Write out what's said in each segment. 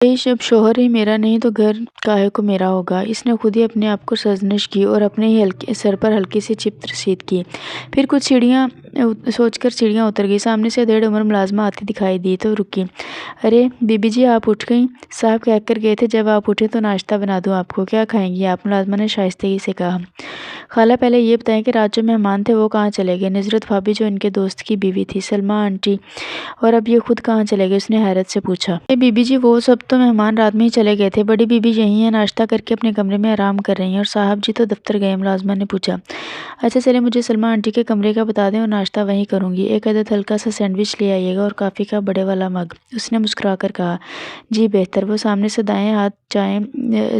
یہی شب شوہر ہی میرا نہیں تو گھر کاہے کو میرا ہوگا۔ اس نے خود ہی اپنے آپ کو سرزنش کی اور اپنے ہی سر پر ہلکی سی چپ رسید کی۔ پھر کچھ سیڑھیاں سوچ کر سیڑھیاں اتر گئی۔ سامنے سے ادھیڑ عمر ملازمہ آتی دکھائی دی تو رکی۔ ارے بی بی جی، آپ اٹھ گئیں؟ صاحب کہہ کر گئے تھے جب آپ اٹھے تو ناشتہ بنا دوں آپ کو۔ کیا کھائیں گی آپ؟ ملازمہ نے شائستگی سے کہا۔ خالہ پہلے یہ بتائیں کہ رات جو مہمان تھے وہ کہاں چلے گئے؟ نصرت بھابی جو ان کے دوست کی بیوی تھی، سلمیٰ آنٹی، اور اب یہ خود کہاں چلے گئے؟ اس نے حیرت سے پوچھا۔ بی بی جی، وہ سب تو مہمان رات میں ہی چلے گئے تھے۔ بڑی بی بی یہیں ہیں، ناشتہ کر کے اپنے کمرے میں آرام کر رہی ہیں، اور صاحب جی تو دفتر گئے ہیں، ملازمہ نے پوچھا۔ اچھا چلیں، مجھے سلمیٰ آنٹی کے کمرے کا بتا دیں اور ناشتہ وہیں کروں گی۔ ایک عدد ہلکا سا سینڈوچ لے آئیے گا اور کافی کا بڑے والا مگ، اس نے مسکرا کر کہا۔ جی بہتر۔ وہ سامنے سے دائیں ہاتھ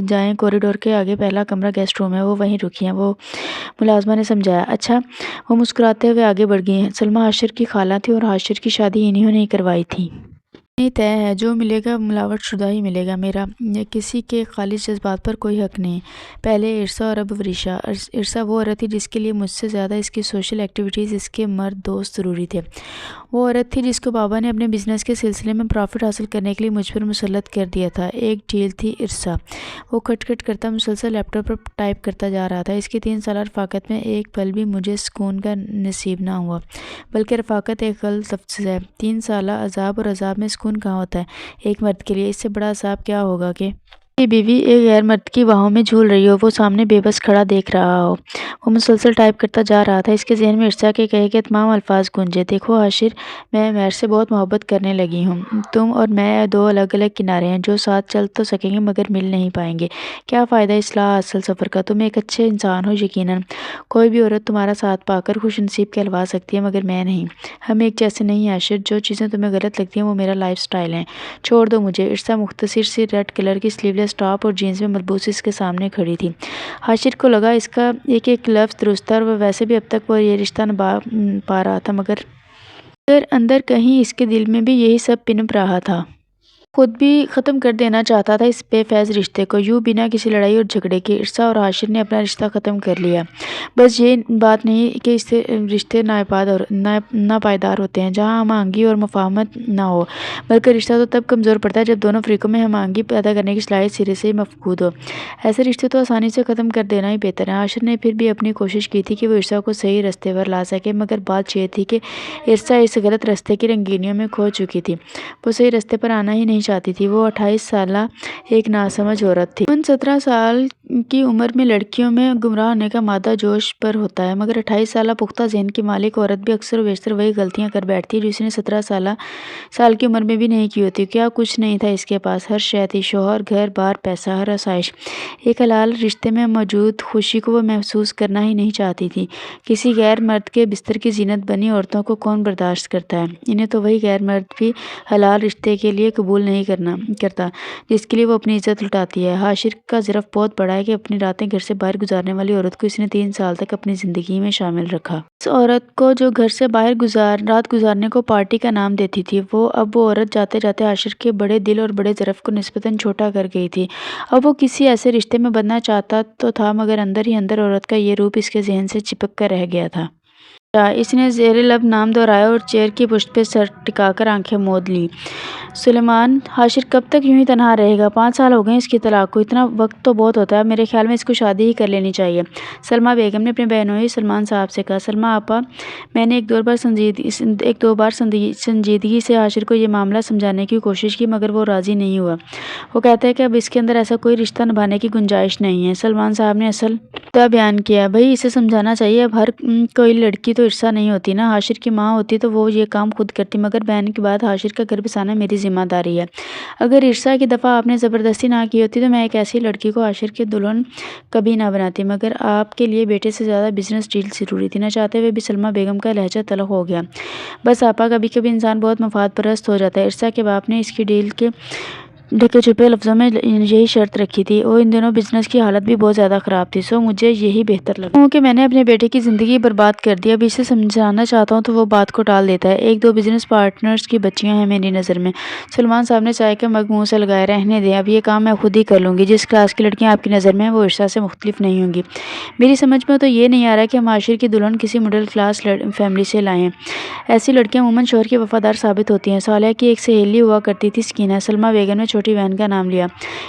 جائیں کوریڈور کے آگے پہلا کمرہ گیسٹ روم ہے، وہ وہیں رکی ہیں، وہ ملازمہ نے سمجھایا۔ اچھا۔ وہ مسکراتے ہوئے آگے بڑھ گئی۔ سلمیٰ حاشر کی خالہ تھی اور حاشر کی شادی انہوں نے ہی کروائی تھی۔ نہیں طے ہے، جو ملے گا ملاوٹ شدہ ہی ملے گا، میرا کسی کے خالص جذبات پر کوئی حق نہیں۔ پہلے ارسا اور اب ورشا۔ ارسا وہ عورت تھی جس کے لیے مجھ سے زیادہ اس کی سوشل ایکٹیویٹیز، اس کے مرد دوست ضروری تھے۔ وہ عورت تھی جس کو بابا نے اپنے بزنس کے سلسلے میں پرافٹ حاصل کرنے کے لیے مجھ پر مسلط کر دیا تھا۔ ایک ڈھیل تھی ارسا۔ وہ کھٹ کھٹ کرتا مسلسل لیپ ٹاپ پر ٹائپ کرتا جا رہا تھا۔ اس کی 3 سالہ رفاقت میں ایک پل بھی مجھے سکون کا نصیب نہ ہوا، بلکہ رفاقت ایک غلط لفظ ہے۔ 3 سالہ عذاب، اور عذاب میں سکون کہاں ہوتا ہے ایک مرد کے لیے؟ اس سے بڑا عذاب کیا ہوگا کہ کی بیوی ایک غیر مرد کی باہوں میں جھول رہی ہو، وہ سامنے بے بس کھڑا دیکھ رہا ہو۔ وہ مسلسل ٹائپ کرتا جا رہا تھا۔ اس کے ذہن میں ارسا کے کہے گئے تمام الفاظ گونجے۔ دیکھو حاشر، میں مہر سے بہت محبت کرنے لگی ہوں۔ تم اور میں 2 الگ الگ کنارے ہیں جو ساتھ چل تو سکیں گے مگر مل نہیں پائیں گے۔ کیا فائدہ اصلاح اصل سفر کا؟ تم ایک اچھے انسان ہو، یقیناً کوئی بھی عورت تمہارا ساتھ پا کر خوش نصیب کہلوا سکتی ہے، مگر میں نہیں۔ ہم ایک جیسے نہیں حاشر۔ جو چیزیں تمہیں غلط لگتی ہیں وہ میرا لائف سٹائل ہیں۔ چھوڑ دو مجھے۔ ارسا مختصر سی ریڈ کلر کی سلیو لیس ٹاپ اور جینز میں ملبوس اس کے سامنے کھڑی تھی۔ حاشر کو لگا اس کا ایک ایک لفظ درست تھا، اور ویسے بھی اب تک وہ یہ رشتہ نبھا پا رہا تھا، مگر اندر کہیں اس کے دل میں بھی یہی سب پنپ رہا تھا۔ خود بھی ختم کر دینا چاہتا تھا اس بے فیض رشتے کو، یوں بنا کسی لڑائی اور جھگڑے کے۔ ارسا اور حاشر نے اپنا رشتہ ختم کر لیا۔ بس یہ بات نہیں کہ اس سے رشتے ناپائیدار ہوتے ہیں جہاں ہم آہنگی اور مفاہمت نہ ہو، بلکہ رشتہ تو تب کمزور پڑتا ہے جب دونوں فریقوں میں ہم آہنگی پیدا کرنے کی صلاحیت سرے سے ہی مفقود ہو۔ ایسے رشتے تو آسانی سے ختم کر دینا ہی بہتر ہے۔ حاشر نے پھر بھی اپنی کوشش کی تھی کہ وہ ارسا کو صحیح رستے پر لا سکے، مگر بات یہ تھی کہ ارسا اس غلط رستے کی رنگینیوں میں کھو چکی تھی۔ وہ صحیح رستے پر آنا ہی نہیں چاہتی تھی۔ وہ 28 سالہ ایک ناسمجھ عورت تھی۔ 17 سال کی عمر میں لڑکیوں میں گمراہ ہونے کا مادہ جوش پر ہوتا ہے، مگر 28 سالہ پختہ ذہن کی مالک عورت بھی اکثر و بیشتر وہی غلطیاں کر بیٹھتی ہے جو اس نے 17 سال کی عمر میں بھی نہیں کی ہوتی۔ کیا کچھ نہیں تھا اس کے پاس؟ ہر شے تھی، شوہر، گھر بار، پیسہ، ہر آسائش۔ ایک حلال رشتے میں موجود خوشی کو وہ محسوس کرنا ہی نہیں چاہتی تھی۔ کسی غیر مرد کے بستر کی زینت بنی عورتوں کو کون برداشت کرتا ہے؟ انہیں تو وہی غیر مرد بھی حلال رشتے کے لیے قبول نہیں کرتا جس کے لیے وہ اپنی عزت لٹاتی ہے۔ حاشر کا ظرف بہت بڑا ہے کہ اپنی راتیں گھر سے باہر گزارنے والی عورت کو اس نے 3 سال تک اپنی زندگی میں شامل رکھا۔ اس عورت کو جو گھر سے باہر رات گزارنے کو پارٹی کا نام دیتی تھی، اب وہ عورت جاتے جاتے حاشر کے بڑے دل اور بڑے ظرف کو نسبتاً چھوٹا کر گئی تھی۔ اب وہ کسی ایسے رشتے میں بندھنا چاہتا تو تھا، مگر اندر ہی اندر عورت کا یہ روپ اس کے ذہن سے چپک کر رہ گیا تھا۔ اس نے زیر لب نام دہرایا اور چیئر کی پشت پہ سر ٹکا کر آنکھیں مود لیں۔ سلیمان، حاشر کب تک یوں ہی تنہا رہے گا؟ 5 سال ہو گئے اس کی طلاق کو۔ اتنا وقت تو بہت ہوتا ہے، میرے خیال میں اس کو شادی ہی کر لینی چاہیے، سلمیٰ بیگم نے اپنے بہنوئی سلمان صاحب سے کہا۔ سلمیٰ آپا، میں نے ایک دو بار سنجیدگی سے حاشر کو یہ معاملہ سمجھانے کی کوشش کی، مگر وہ راضی نہیں ہوا۔ وہ کہتا ہے کہ اب اس کے اندر ایسا کوئی رشتہ نبھانے کی گنجائش نہیں ہے۔ سلمان صاحب نے اصل مدعا بیان کیا۔ بھئی اسے سمجھانا چاہیے، اب ہر کوئی لڑکی تو ارسا نہیں ہوتی نا۔ حاشر کی ماں ہوتی تو وہ یہ کام خود کرتی، مگر بہن کے بعد حاشر کا گھر بسانا میری ذمہ داری ہے۔ اگر ارسا کی دفعہ آپ نے زبردستی نہ کی ہوتی تو میں ایک ایسی لڑکی کو حاشر کی دلہن کبھی نہ بناتی، مگر آپ کے لیے بیٹے سے زیادہ بزنس ڈیل ضروری تھی۔ نہ چاہتے ہوئے بھی سلمیٰ بیگم کا لہجہ تلخ ہو گیا۔ بس آپا، کبھی کبھی انسان بہت مفاد پرست ہو جاتا ہے۔ ارسا کے باپ نے اس کی ڈیل کے ڈھکے چھپے لفظوں میں یہی شرط رکھی تھی۔ ان دنوں بزنس کی حالت بھی بہت زیادہ خراب تھی، سو مجھے یہی بہتر لگا کہ میں نے اپنے بیٹے کی زندگی برباد کر دی۔ اب اسے سمجھانا چاہتا ہوں تو وہ بات کو ٹال دیتا ہے۔ 1-2 بزنس پارٹنرز کی بچیاں ہیں میری نظر میں۔ سلمان صاحب نے چائے کا مگ منہ سے لگایا۔ رہنے دیں، اب یہ کام میں خود ہی کر لوں گی۔ جس کلاس کی لڑکیاں آپ کی نظر میں ہیں وہ ارسا سے مختلف نہیں ہوں گی۔ میری سمجھ میں تو یہ نہیں آ رہا کہ ہم حاشر کی دلہن کسی مڈل کلاس فیملی سے لائیں۔ ایسی لڑکیاں عموماً شوہر کی وفادار ثابت ہوتی ہیں۔ صالحہ کی ایک سہیلی ہوا کرتی تھی، سکینہ۔ سلمیٰ بیگم نے چھوٹی بہن کا نام لیا۔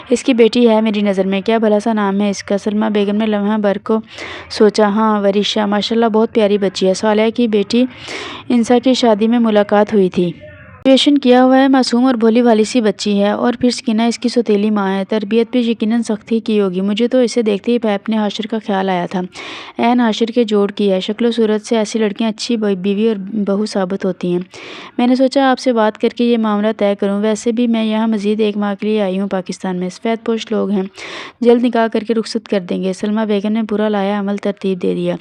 اس کی بیٹی ہے میری نظر میں، کیا بھلا سا نام ہے اس کا؟ سلمیٰ بیگم نے لمحہ بھر کو سوچا۔ ہاں، ورشا، ماشاءاللہ بہت پیاری بچی ہے۔ صالحہ کی بیٹی انسا کی شادی میں ملاقات ہوئی تھی۔ گریجویشن کیا ہوا ہے، معصوم اور بھولی بھالی سی بچی ہے، اور پھر سکینہ اس کی سوتیلی ماں ہے۔ تربیت بھی یقیناً سخت ہی کی ہوگی۔ مجھے تو اسے دیکھتے ہی اپنے حاشر کا خیال آیا تھا۔ عین حاشر کے جوڑ کی ہے۔ شکل و صورت سے ایسی لڑکیاں اچھی بیوی اور بہو ثابت ہوتی ہیں۔ میں نے سوچا آپ سے بات کر کے یہ معاملہ طے کروں۔ ویسے بھی میں یہاں مزید 1 ماہ کے لیے آئی ہوں پاکستان میں۔ سفید پوش لوگ ہیں، جلد نکاح کر کے رخصت کر دیں گے۔ سلمیٰ بیگم نے پورا لایا عمل ترتیب دے دیا۔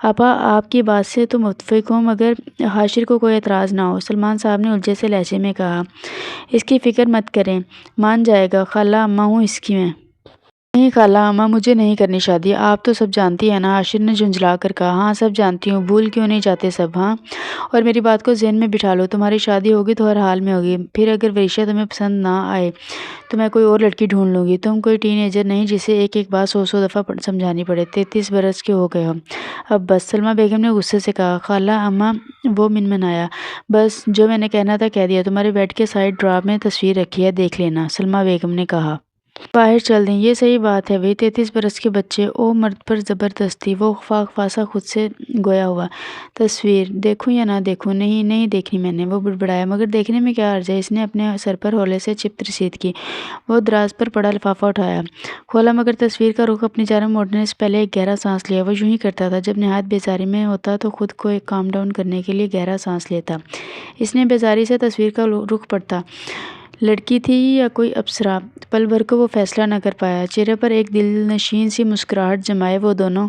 آپا، آپ کی بات سے تو متفق ہوں، مگر حاشر کو کوئی اعتراض نہ ہو، سلمان صاحب نے الجھے سے لہجے میں کہا۔ اس کی فکر مت کریں، مان جائے گا، خالہ اماں ہوں اس کی میں۔ نہیں خالہ اماں، مجھے نہیں کرنی شادی، آپ تو سب جانتی ہیں نا، حاشر نے جھنجھلا کر کہا۔ ہاں سب جانتی ہوں، بھول کیوں نہیں جاتے سب؟ ہاں، اور میری بات کو ذہن میں بٹھا لو، تمہاری شادی ہوگی تو ہر حال میں ہوگی۔ پھر اگر ورشا تمہیں پسند نہ آئے تو میں کوئی اور لڑکی ڈھونڈ لوں گی۔ تم کوئی ٹین ایجر نہیں جسے ایک ایک بات 100 دفعہ سمجھانی پڑے۔ 33 برس کے ہو گئے ہو اب بس، سلمیٰ بیگم نے غصے سے کہا۔ خالہ اماں، وہ منمنایا۔ بس، جو میں نے کہنا تھا کہہ دیا۔ تمہارے بیڈ کے سائڈ ڈرا میں تصویر رکھی ہے، دیکھ لینا، سلمیٰ بیگم نے کہا۔ باہر چل دیں، یہ صحیح بات ہے بھئی، 33 برس کے بچے، او مرد پر زبردستی، وہ فاقہ خود سے گویا ہوا۔ تصویر دیکھوں یا نہ دیکھوں؟ نہیں نہیں دیکھنی میں نے، وہ بڑبڑایا۔ مگر دیکھنے میں کیا حرج ہے؟ اس نے اپنے سر پر ہولے سے چپت رسید کی۔ وہ دراز پر پڑا لفافہ اٹھایا، کھولا، مگر تصویر کا رخ اپنی جانب موڑنے سے پہلے ایک گہرا سانس لیا۔ وہ یوں ہی کرتا تھا، جب نہایت بیزاری میں ہوتا تو خود کو ایک کام ڈاؤن کرنے کے لیے گہرا سانس لیتا۔ اس نے بیزاری سے تصویر کا رخ پڑھتا۔ لڑکی تھی یا کوئی اپسرا؟ پل بھر کو وہ فیصلہ نہ کر پایا۔ چہرے پر ایک دل نشین سی مسکراہٹ جمائے وہ دونوں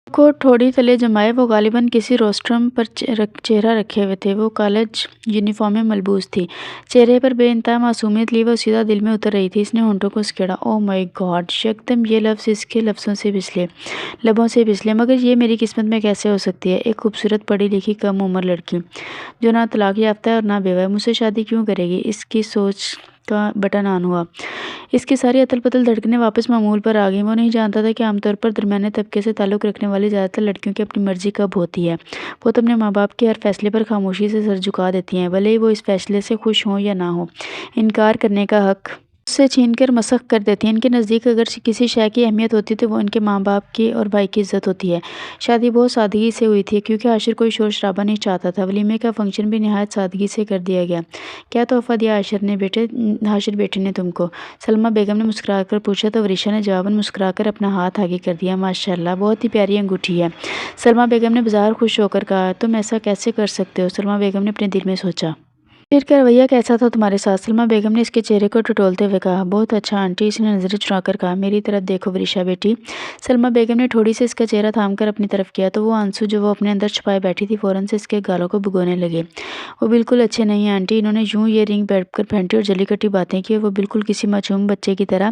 کو ٹھوڑی تلے جمائے، وہ غالباً کسی روسٹرم پر چہرہ رکھے ہوئے تھے۔ وہ کالج یونیفارم میں ملبوس تھی، چہرے پر بے انتہا معصومیت لی وہ سیدھا دل میں اتر رہی تھی۔ اس نے ہونٹوں کو سکیڑا۔ او مائی گاڈ! یکدم یہ لفظ اس کے لبوں سے پھسلے۔ مگر یہ میری قسمت میں کیسے ہو سکتی ہے؟ ایک خوبصورت پڑھی لکھی کم عمر لڑکی جو نہ طلاق یافتہ ہے اور نہ بیوہ ہے، مجھ سے شادی کیوں کرے گی؟ اس کی سوچ کا بٹن آن ہوا۔ اس کی ساری اتل پتل دھڑکنیں واپس معمول پر آ گئیں۔ وہ نہیں جانتا تھا کہ عام طور پر درمیانے طبقے سے تعلق رکھنے والی زیادہ تر لڑکیوں کی اپنی مرضی کب ہوتی ہے۔ وہ تو اپنے ماں باپ کے ہر فیصلے پر خاموشی سے سر جھکا دیتی ہیں، بھلے ہی وہ اس فیصلے سے خوش ہوں یا نہ ہوں۔ انکار کرنے کا حق اس سے چھین کر مسخ کر دیتی ہیں۔ ان کے نزدیک اگر کسی شے کی اہمیت ہوتی تو وہ ان کے ماں باپ کی اور بھائی کی عزت ہوتی ہے۔ شادی بہت سادگی سے ہوئی تھی، کیونکہ حاشر کوئی شور شرابہ نہیں چاہتا تھا۔ ولیمے کا فنکشن بھی نہایت سادگی سے کر دیا گیا۔ کیا تحفہ دیا حاشر بیٹے نے تم کو؟ سلمیٰ بیگم نے مسکرا کر پوچھا تو ورشا نے جواباً مسکرا کر اپنا ہاتھ آگے کر دیا۔ ماشاءاللہ، بہت ہی پیاری انگوٹھی ہے، سلمیٰ بیگم نے بظاہر خوش ہو کر کہا۔ تم ایسا کیسے کر سکتے ہو؟ سلمیٰ بیگم نے اپنے دل میں سوچا۔ حاشر کا رویہ کیسا تھا تمہارے ساتھ؟ سلمیٰ بیگم نے اس کے چہرے کو ٹٹولتے ہوئے کہا۔ بہت اچھا آنٹی، اس نے نظریں چرا کر کہا۔ میری طرف دیکھو ورشا بیٹی۔ سلمیٰ بیگم نے ٹھوڑی سے اس کا چہرہ تھام کر اپنی طرف کیا تو وہ آنسو جو وہ اپنے اندر چھپائے بیٹھی تھی فوراً سے اس کے گالوں کو بھگونے لگے۔ وہ بالکل اچھے نہیں ہیں آنٹی، انہوں نے یوں یہ رنگ بیٹھ کر پہنٹی اور جلی کٹی باتیں کی، اور وہ بالکل کسی معصوم بچے کی طرح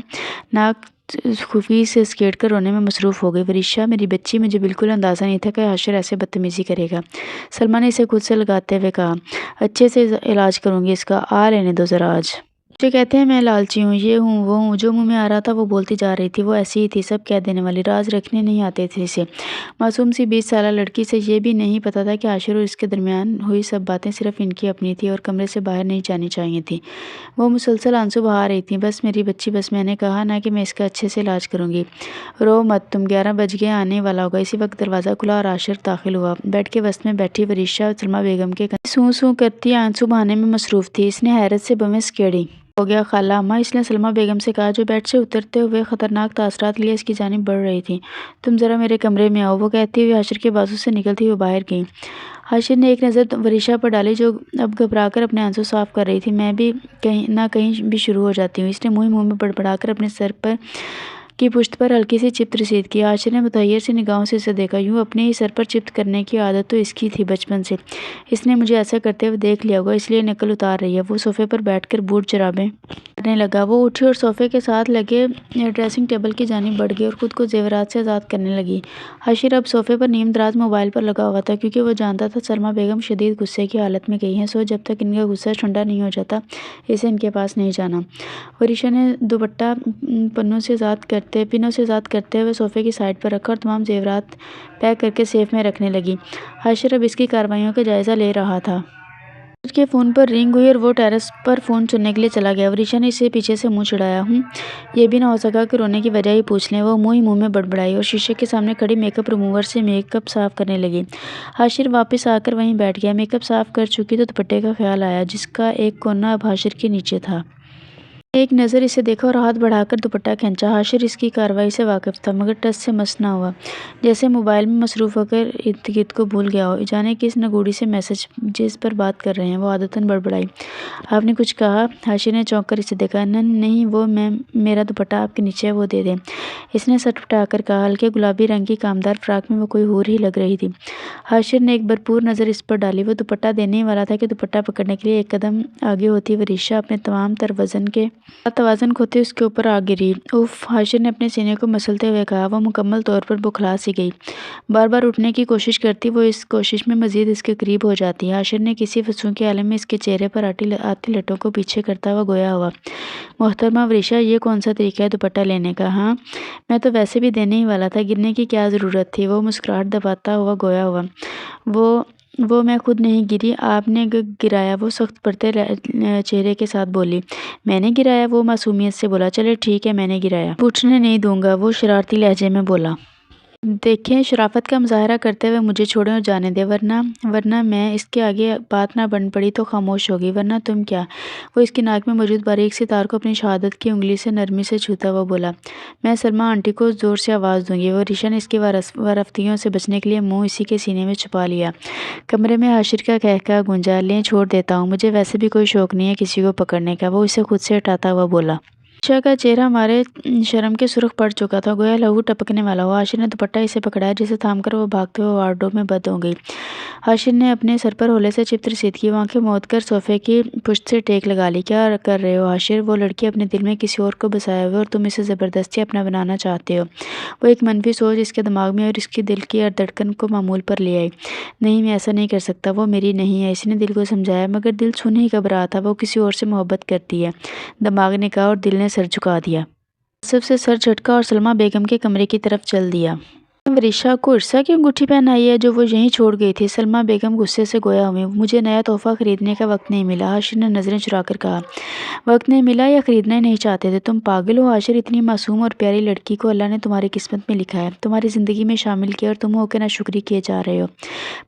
ناک خوفی سے سکیڑ کر رونے میں مصروف ہو گئی۔ ورشا میری بچی، مجھے بالکل اندازہ نہیں تھا کہ حاشر ایسے بدتمیزی کرے گا، سلمیٰ نے اسے خود سے لگاتے ہوئے کہا۔ اچھے سے علاج کروں گی اس کا، آ لینے دو ذرا آج۔ مجھے کہتے ہیں میں لالچی ہوں، یہ ہوں وہ ہوں، جو منہ میں آ رہا تھا وہ بولتی جا رہی تھی۔ وہ ایسی ہی تھی، سب کہہ دینے والی، راز رکھنے نہیں آتے تھے اسے۔ معصوم سی 20 سالہ لڑکی سے یہ بھی نہیں پتا تھا کہ حاشر اور اس کے درمیان ہوئی سب باتیں صرف ان کی اپنی تھیں اور کمرے سے باہر نہیں جانی چاہیے تھیں۔ وہ مسلسل آنسو بہا رہی تھیں۔ بس میری بچی، بس، میں نے کہا نا کہ میں اس کا اچھے سے علاج کروں گی، رو مت تم، 11 بج گئے، آنے والا ہوگا۔ اسی وقت دروازہ کھلا اور حاشر داخل ہوا۔ بیڈ کے وسط میں بیٹھی ورشا سلمیٰ بیگم کے کندھے سوں سوں کرتی آنسو بہانے میں مصروف تھی۔ اس نے حیرت سے بویں سکیڑی۔ ہو گیا خالہ اماں، اس نے سلمیٰ بیگم سے کہا، جو بیڈ سے اترتے ہوئے خطرناک تاثرات لیے اس کی جانب بڑھ رہی تھی۔ تم ذرا میرے کمرے میں آؤ، وہ کہتی ہوئی حاشر کے بازو سے نکلتی ہوئی باہر گئی۔ حاشر نے ایک نظر ورشا پر ڈالی جو اب گھبرا کر اپنے آنسو صاف کر رہی تھی۔ میں بھی کہیں بھی شروع ہو جاتی ہوں، اس نے منہ میں بڑبڑا کر اپنے سر پر کی پشت پر ہلکی سی چپت رسید کی۔ حاشر نے متحیر سی نگاہوں سے اسے دیکھا۔ یوں اپنے ہی سر پر چپت کرنے کی عادت تو اس کی تھی بچپن سے، اس نے مجھے ایسا کرتے ہوئے دیکھ لیا ہوگا، اس لیے نقل اتار رہی ہے۔ وہ صوفے پر بیٹھ کر بوٹ جرابیں کرنے لگا۔ وہ اٹھی اور صوفے کے ساتھ لگے ڈریسنگ ٹیبل کی جانب بڑھ گئی اور خود کو زیورات سے آزاد کرنے لگی۔ حاشر اب صوفے پر نیم دراز موبائل پر لگا ہوا تھا، کیونکہ وہ جانتا تھا سلمیٰ بیگم شدید غصے کی حالت میں گئی ہیں، سو جب تک ان کا غصہ ٹھنڈا نہیں ہو جاتا اسے ان کے پاس نہیں جانا۔ ورشا نے دوپٹہ پنوں سے آزاد کرتے ہوئے صوفے کی سائڈ پر رکھا اور تمام زیورات پیک کر کے سیف میں رکھنے لگی۔ حاشر اب اس کی کارروائیوں کا جائزہ لے رہا تھا۔ کے فون پر رنگ ہوئی اور وہ ٹیرس پر فون چننے کے لیے چلا گیا۔ وریشا نے اسے پیچھے سے منہ چڑھایا۔ یہ بھی نہ ہو سکا کہ رونے کی وجہ ہی پوچھ لیں۔ وہ منہ میں بڑبڑائی اور شیشے کے سامنے کھڑی میک اپ ریموور سے میک اپ صاف کرنے لگی۔ حاشر واپس آ کر وہیں بیٹھ گیا۔ میک اپ صاف کر چکی تو دوپٹے کا خیال آیا جس کا ایک کونا اب حاشر کے نیچے تھا۔ ایک نظر اسے دیکھا اور ہاتھ بڑھا کر دوپٹہ کھینچا۔ حاشر اس کی کارروائی سے واقف تھا مگر ٹس سے مس نہ ہوا، جیسے موبائل میں مصروف ہو کر ارد گرد کو بھول گیا ہو۔ جانے کس نگوڑی سے میسج جس پر بات کر رہے ہیں، وہ عادتاً بڑبڑائی۔ آپ نے کچھ کہا؟ حاشر نے چونک کر اسے دیکھا۔ نہیں، وہ میرا دوپٹہ آپ کے نیچے ہے، وہ دے دیں، اس نے سر ٹھٹا کر کہا۔ ہلکے گلابی رنگ کی کامدار فراک میں وہ کوئی حور ہی لگ رہی تھی۔ حاشر نے ایک بھرپور نظر اس پر ڈالی۔ وہ دوپٹہ دینے ہی والا تھا کہ دوپٹہ پکڑنے کے لیے ایک قدم آگے ہوتی وریشا اپنے تمام تر وزن کے ساتھ توازن کھوتے اس کے اوپر آ گری۔ اف! حاشر نے اپنے سینے کو مسلتے ہوئے کہا۔ وہ مکمل طور پر بوکھلا سی گئی۔ بار بار اٹھنے کی کوشش کرتی، وہ اس کوشش میں مزید اس کے قریب ہو جاتی۔ حاشر نے کسی فسوں کے عالم میں اس کے چہرے پر آتی لٹوں کو پیچھے کرتا ہوا گویا ہوا، محترمہ وریشا، یہ کون سا طریقہ ہے دوپٹہ لینے کا؟ ہاں، میں تو ویسے بھی دینے ہی والا تھا، گرنے کی کیا ضرورت تھی؟ وہ مسکراہٹ دباتا ہوا گویا ہوا، وہ میں خود نہیں گری، آپ نے گرایا، وہ سخت پڑتے چہرے کے ساتھ بولی۔ میں نے گرایا؟ وہ معصومیت سے بولا۔ چلے ٹھیک ہے، میں نے گرایا، اٹھنے نہیں دوں گا، وہ شرارتی لہجے میں بولا۔ دیکھیں، شرافت کا مظاہرہ کرتے ہوئے مجھے چھوڑیں اور جانے دیں، ورنہ میں اس کے آگے بات نہ بن پڑی تو خاموش ہوگی، ورنہ تم کیا؟ وہ اس کی ناک میں موجود باریک سی تار کو اپنی شہادت کی انگلی سے نرمی سے چھوتا ہوا بولا۔ میں سلمیٰ آنٹی کو زور سے آواز دوں گی۔ وریشا نے اس کی وارفتگیوں سے بچنے کے لیے منہ اسی کے سینے میں چھپا لیا۔ کمرے میں حاشر کا قہقہہ گونجا۔ لیں، چھوڑ دیتا ہوں، مجھے ویسے بھی کوئی شوق نہیں ہے کسی کو پکڑنے کا، وہ اسے خود سے ہٹاتا ہوا بولا۔ وریشا کا چہرہ مارے شرم کے سرخ پڑ چکا تھا، گویا لہو ٹپکنے والا ہو۔ حاشر نے دوپٹہ اسے پکڑایا جسے تھام کر وہ بھاگتے ہوئے وارڈروب میں بند ہو گئی۔ حاشر نے اپنے سر پر ہولے سے چپت رسید کی، وہ آنکھیں موند کر صوفے کی پشت سے ٹیک لگا لی۔ کیا کر رہے ہو حاشر؟ وہ لڑکی اپنے دل میں کسی اور کو بسائے ہوئے اور تم اسے زبردستی اپنا بنانا چاہتے ہو۔ وہ ایک منفی سوچ اس کے دماغ میں اور اس کے دل کی ہر دھڑکن کو معمول پر لے آئی۔ نہیں، میں ایسا نہیں کر سکتا، وہ میری نہیں ہے، اس نے دل کو سمجھایا، مگر دل چھونے ہی گھبرا تھا، وہ کسی اور سے محبت کرتی ہے، دماغ نے کہا، اور دل نے سر جھکا دیا۔ تعصب سے سر جھٹکا اور سلمیٰ بیگم کے کمرے کی طرف چل دیا۔ وریشا کو عرصہ کی انگوٹھی پہنائی ہے جو وہ یہیں چھوڑ گئی تھی؟ سلمیٰ بیگم غصے سے گویا ہوئی۔ مجھے نیا تحفہ خریدنے کا وقت نہیں ملا، حاشر نے نظریں چرا کر کہا۔ وقت نہیں ملا یا خریدنا ہی نہیں چاہتے تھے؟ تم پاگل ہو حاشر، اتنی معصوم اور پیاری لڑکی کو اللہ نے تمہاری قسمت میں لکھا ہے، تمہاری زندگی میں شامل کیا، اور تم ہو کے ناشکری کیے جا رہے ہو،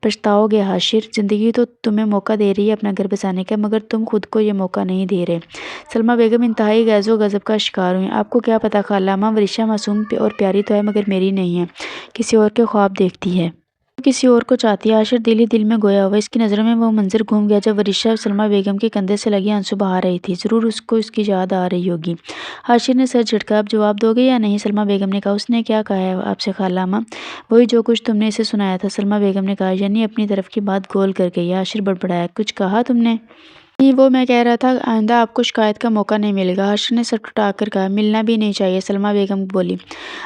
پچھتاؤ گے حاشر۔ زندگی تو تمہیں موقع دے رہی ہے اپنا گھر بسانے کا، مگر تم خود کو یہ موقع نہیں دے رہے۔ سلمیٰ بیگم انتہائی غیظ و غضب کا شکار ہوئی۔ آپ کو کیا پتہ خالہ، ماں وریشا معصوم اور پیاری تو ہے مگر میری نہیں ہے، کسی اور کے خواب دیکھتی ہے، کسی اور کو چاہتی ہے۔ حاشر دل ہی دل میں گویا ہوا۔ اس کی نظروں میں وہ منظر گھوم گیا جب وریشا سلمیٰ بیگم کے کندھے سے لگی آنسو بہا رہی تھی۔ ضرور اس کو اس کی یاد آ رہی ہوگی۔ حاشر نے سر جھٹکا۔ اب جواب دو گے یا نہیں؟ سلمیٰ بیگم نے کہا۔ اس نے کیا کہا ہے آپ سے خالہ ماں؟ وہی جو کچھ تم نے اسے سنایا تھا، سلمیٰ بیگم نے کہا، یعنی اپنی طرف کی بات گول کر گئی۔ حاشر بڑبڑایا۔ کچھ کہا تم نے؟ نہیں، وہ میں کہہ رہا تھا آئندہ آپ کو شکایت کا موقع نہیں ملے گا۔ حاشر نے سر ٹھٹا کر کہا۔ ملنا بھی نہیں چاہیے، سلمیٰ بیگم بولی۔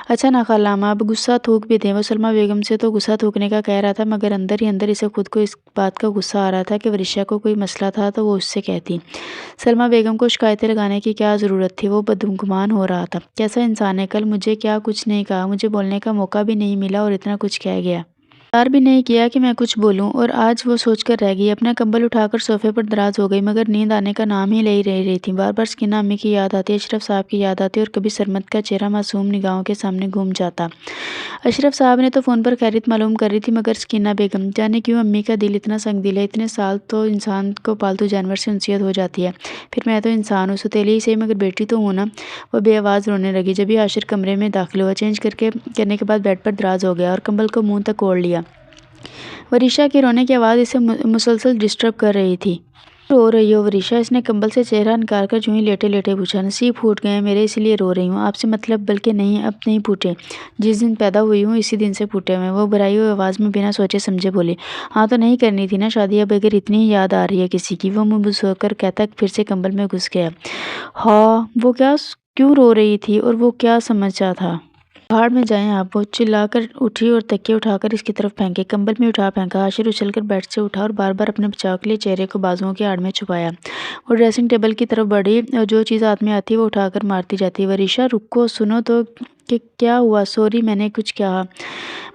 اچھا نا خالہ ماں، اب غصہ تھوک بھی دیں۔ وہ سلمیٰ بیگم سے تو غصہ تھوکنے کا کہہ رہا تھا مگر اندر ہی اندر اسے خود کو اس بات کا غصہ آ رہا تھا کہ وریشا کو کوئی مسئلہ تھا تو وہ اس سے کہتی۔ سلمیٰ بیگم کو شکایتیں لگانے کی کیا ضرورت تھی؟ وہ بدگمان ہو رہا تھا۔ کیسا انسان ہے، کل مجھے کیا کچھ نہیں کہا، مجھے بولنے کا موقع بھی نہیں ملا اور اتنا کچھ کہہ گیا، انتظار بھی نہیں کیا کہ میں کچھ بولوں، اور آج وہ سوچ کر رہ گئی۔ اپنا کمبل اٹھا کر صوفے پر دراز ہو گئی مگر نیند آنے کا نام ہی لے رہی تھی۔ بار بار سکینہ امی کی یاد آتی، اشرف صاحب کی یاد آتی اور کبھی سرمد کا چہرہ معصوم نگاہوں کے سامنے گھوم جاتا۔ اشرف صاحب نے تو فون پر خیریت معلوم کر رہی تھی مگر سکینہ بیگم، جانے کیوں امی کا دل اتنا سنگ دل ہے، اتنے سال تو انسان کو پالتو جانور سے انسیت ہو جاتی ہے، پھر میں تو انسان ہوں، ستیلی ہی صحیح مگر بیٹی تو ہوں نا۔ وہ بے آواز رونے لگی جبھی حاشر کمرے میں داخل ہوا۔ چینج کرنے کے بعد بیڈ پر دراز ہو گیا اور کمبل کو منہ تک اوڑھ لیا۔ وریشا کی رونے کی آواز اسے مسلسل ڈسٹرب کر رہی تھی۔ رو رہی ہو وریشا؟ اس نے کمبل سے چہرہ نکال کر یوں ہی لیٹے لیٹے پوچھا۔ نصیب پھوٹ گئے ہیں میرے، اس لیے رو رہی ہوں، آپ سے مطلب، بلکہ نہیں، اب نہیں پھوٹے، جس دن پیدا ہوئی ہوں اسی دن سے پھوٹے ہوئے ہیں۔ وہ بھرائی ہوئی آواز میں بنا سوچے سمجھے بولی۔ ہاں تو نہیں کرنی تھی نا شادی اب اگر اتنی ہی یاد آ رہی ہے کسی کی؟ وہ منہ بس ہو کر کہتا پھر سے کمبل میں گھس گیا۔ ہاں، وہ کیوں رو رہی تھی اور وہ کیا سمجھا تھا؟ بھاڑ میں جائیں آپ، وہ چلا کر اٹھی اور تکیے اٹھا کر اس کی طرف پھینکے، کمبل میں اٹھا پھینکا۔ حاشر اچھل کر بیڈ سے اٹھا اور بار بار اپنے بچاؤ کے لیے چہرے کو بازوؤں کی آڑ میں چھپایا۔ وہ ڈریسنگ ٹیبل کی طرف بڑھی اور جو چیز ہاتھ میں آتی وہ اٹھا کر مارتی جاتی۔ وریشا رکو، سنو تو، کہ کیا ہوا؟ سوری، میں نے کچھ کہا؟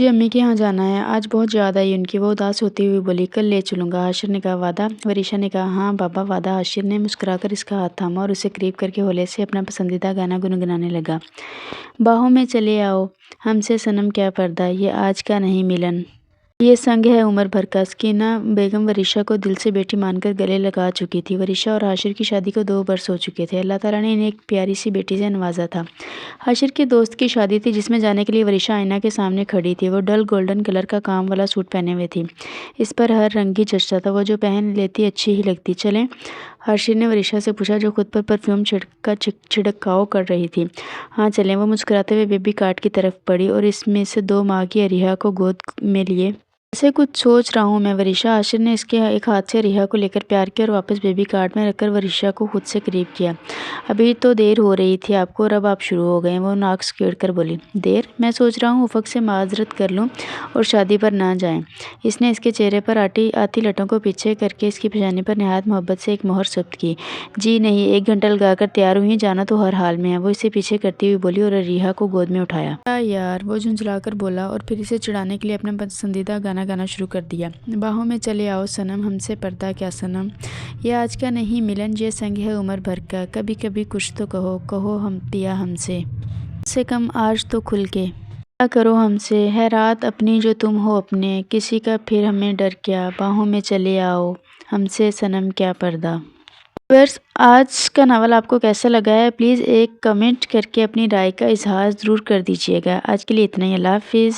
مجھے امی کے یہاں جانا ہے، آج بہت یاد آئی ان کی۔ وہ اداس ہوتی ہوئی بولی، کل لے چلوں گا۔ حاشر نے کہا، وعدہ؟ وریشا نے کہا، ہاں بابا وعدہ۔ حاشر نے مسکرا کر اس کا ہاتھ تھاما اور اسے قریب کر کے ہولے سے اپنا پسندیدہ گانا گنگنانے لگا۔ باہوں میں چلے آؤ ہم سے صنم کیا پردہ، یہ آج کا نہیں ملن، یہ سنگ ہے عمر بھر کا۔ سکینہ بیگم وریشا کو دل سے بیٹی مان کر گلے لگا چکی تھی۔ وریشا اور حاشر کی شادی کو 2 برس ہو چکے تھے۔ اللہ تعالیٰ نے انہیں ایک پیاری سی بیٹی سے نوازا تھا۔ حاشر کے دوست کی شادی تھی جس میں جانے کے لیے وریشا آئینہ کے سامنے کھڑی تھی۔ وہ ڈل گولڈن کلر کا کام والا سوٹ پہنے ہوئے تھی، اس پر ہر رنگ ہی جچتا تھا، وہ جو پہن لیتی اچھی ہی لگتی۔ چلیں؟ حاشر نے وریشا سے پوچھا جو خود پر پرفیوم کا چھڑکاؤ کر رہی تھی۔ ہاں چلیں۔ وہ مسکراتے ہوئے بیبی کارٹ کی طرف بڑھی اور اس میں سے 2 ماہ کی اریحا کو گود میں لیے۔ ایسے کچھ سوچ رہا ہوں میں وریشا۔ حاشر نے اس کے ایک ہاتھ سے اریحا کو لے کر پیار کیا اور واپس بیبی کارٹ میں رکھ کر وریشا کو خود سے قریب کیا۔ ابھی تو دیر ہو رہی تھی آپ کو اور اب آپ شروع ہو گئے۔ وہ ناک سکیڑ کر بولی، دیر؟ میں سوچ رہا ہوں افق سے معذرت کر لوں اور شادی پر نہ جائیں۔ اس نے اس کے چہرے پر آتی لٹوں کو پیچھے کر کے اس کی پیشانی پر نہایت محبت سے ایک مہر ثبت کی۔ جی نہیں، 1 گھنٹہ لگا کر تیار ہوئی، جانا تو ہر حال میں ہے۔ وہ اسے پیچھے کرتی ہوئی بولی اور اریحا کو گود میں اٹھایا۔ کیا یار، وہ جھنجھلا کر بولا اور پھر اسے چڑھانے کے لیے اپنا پسندیدہ گانا شروع کر دیا۔ باہوں میں چلے آؤ صنم ہم سے پردہ کیا صنم، یہ آج کا نہیں ملن، یہ سنگ ہے عمر بھر کا، کبھی کبھی کچھ تو کہو ہم پیا ہم سے کم آج تو کھل کے کیا کرو ہم سے، ہے رات اپنی جو تم ہو اپنے، کسی کا پھر ہمیں ڈر کیا، باہوں میں چلے آؤ ہم سے صنم کیا پردہ۔ ویورز، آج کا ناول آپ کو کیسا لگا ہے پلیز ایک کمنٹ کر کے اپنی رائے کا اظہار ضرور کر دیجیے گا۔ آج کے لیے اتنا ہی، اللہ حافظ۔